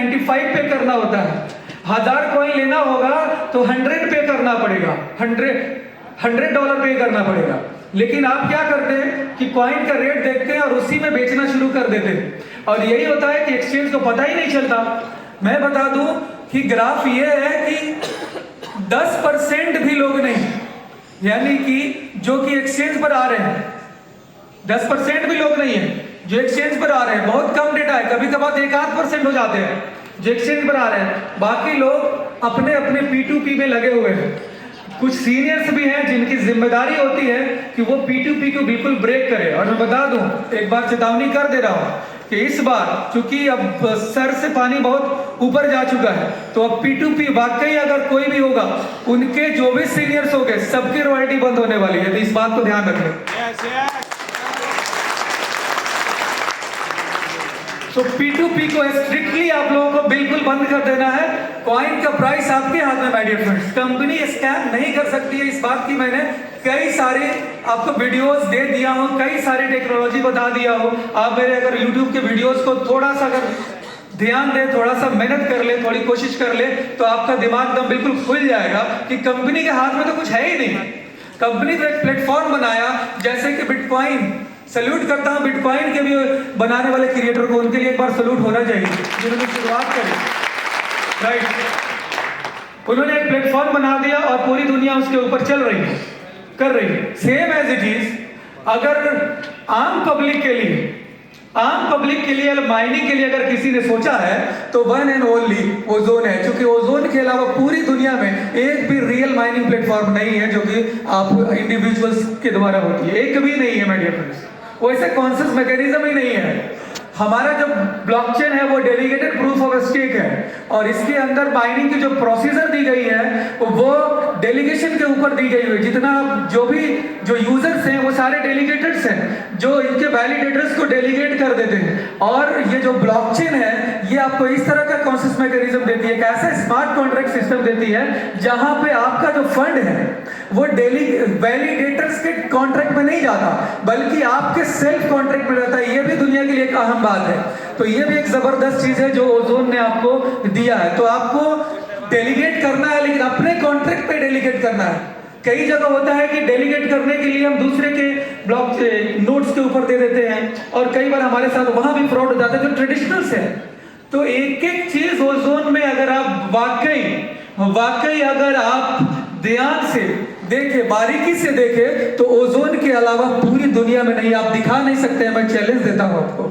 95 पे करना होता है। 1000 कॉइन लेना होगा तो 100 पे करना पड़ेगा, $100 पे करना पड़ेगा। लेकिन आप क्या करते हैं कि कॉइन का रेट देखते हैं और उसी में बेचना शुरू कर देते हैं, और यही होता है कि एक्सचेंज को पता ही नहीं चलता। मैं बता दूं कि ग्राफ ये है कि 10% भी लोग नहीं, यानी कि जो कि एक्सचेंज पर आ रहे हैं, 10% भी लोग नहीं है जो एक्सचेंज पर आ रहे हैं। बहुत कम डेटा है, कभी कभार 1-8% हो जाते हैं जो एक्सचेंज पर आ रहे हैं। बाकी लोग अपने अपने P2P में लगे हुए हैं। कुछ सीनियर्स भी हैं जिनकी जिम्मेदारी होती है कि वो P2P को बिल्कुल ब्रेक करे। और मैं बता दूं, एक बार चेतावनी कर दे रहा हूं कि इस बार चूंकि अब सर से पानी बहुत ऊपर जा चुका है, तो अब P2P वाकई अगर कोई भी होगा, उनके जो भी सीनियर्स हो गए सबकी रॉयल्टी बंद होने वाली है, तो इस बात को ध्यान रखें। तो P2P को स्ट्रिक्टली आप लोगों को बिल्कुल बंद कर देना है। कॉइन का प्राइस आपके हाथ में, my dear friends. Company scam नहीं कर सकती है, इस बात की मैंने कई सारे आपको वीडियोस दे दिया हूं, कई सारी टेक्नोलॉजी बता दिया हूं। आप मेरे अगर YouTube के वीडियोस को थोड़ा सा अगर ध्यान दे, थोड़ा सा मेहनत कर ले, थोड़ी कोशिश कर ले, तो आपका दिमाग एकदम बिल्कुल खुल जाएगा कि कंपनी के हाथ में तो कुछ है ही नहीं। कंपनी ने एक प्लेटफॉर्म बनाया, जैसे कि बिटकॉइन। सैल्यूट करता हूं बिटकॉइन के भी बनाने वाले क्रिएटर को, उनके लिए एक बार सैल्यूट होना चाहिए जिन्होंने शुरुआत करी, राइट। उन्होंने एक प्लेटफॉर्म बना दिया और पूरी दुनिया उसके ऊपर चल रही है, कर रही है। सेम एज इट इज अगर आम पब्लिक के लिए माइनिंग के लिए अगर किसी ने सोचा है तो वन एंड ओनली ओजोन है, क्योंकि ओजोन के अलावा पूरी दुनिया में एक भी रियल माइनिंग प्लेटफॉर्म नहीं है जो कि आप इंडिविजुअल्स के द्वारा होती है, एक भी नहीं है माय डियर फ्रेंड्स। वैसे कॉन्सेंस मैकेनिज्म ही नहीं है। हमारा जो ब्लॉकचेन है वो डेलीगेटेड प्रूफ ऑफ स्टेक है, और इसके अंदर माइनिंग की जो प्रोसीजर दी गई है वो डेलीगेशन के ऊपर दी गई हुई है। जितना जो यूजर्स हैं वो सारे डेलीगेटर्स हैं, जो इनके वैलिडेटर्स को डेलीगेट कर देते हैं। और ये जो ब्लॉकचेन है ये आपको इस तरह का कॉन्सेंस मैकेनिज्म देती है, कैसे स्मार्ट कॉन्ट्रैक्ट सिस्टम देती है, जहां पे आपका जो फंड है वो वैलिडेटर्स के कॉन्ट्रैक्ट में नहीं जाता, बल्कि आपके सेल्फ कॉन्ट्रैक्ट में रहता है। ये भी दुनिया के लिए एक अहम बात है। तो ये भी एक जबरदस्त चीज है जो ओजोन ने आपको दिया है। तो आपको डेलीगेट करना है, लेकिन अपने कॉन्ट्रैक्ट पे डेलीगेट करना है। कई जगह होता है कि डेलीगेट करने के लिए हम दूसरे के ब्लॉक नोट्स के ऊपर दे देते हैं, और कई बार हमारे साथ वहां भी फ्रॉड हो जाता है जो ट्रेडिशनल्स है। तो एक एक चीज ओजोन में अगर आप वाकई अगर आप ध्यान से देखे, बारीकी से देखे, तो ओजोन के अलावा पूरी दुनिया में नहीं, आप दिखा नहीं सकते हैं। मैं चैलेंज देता हूं आपको।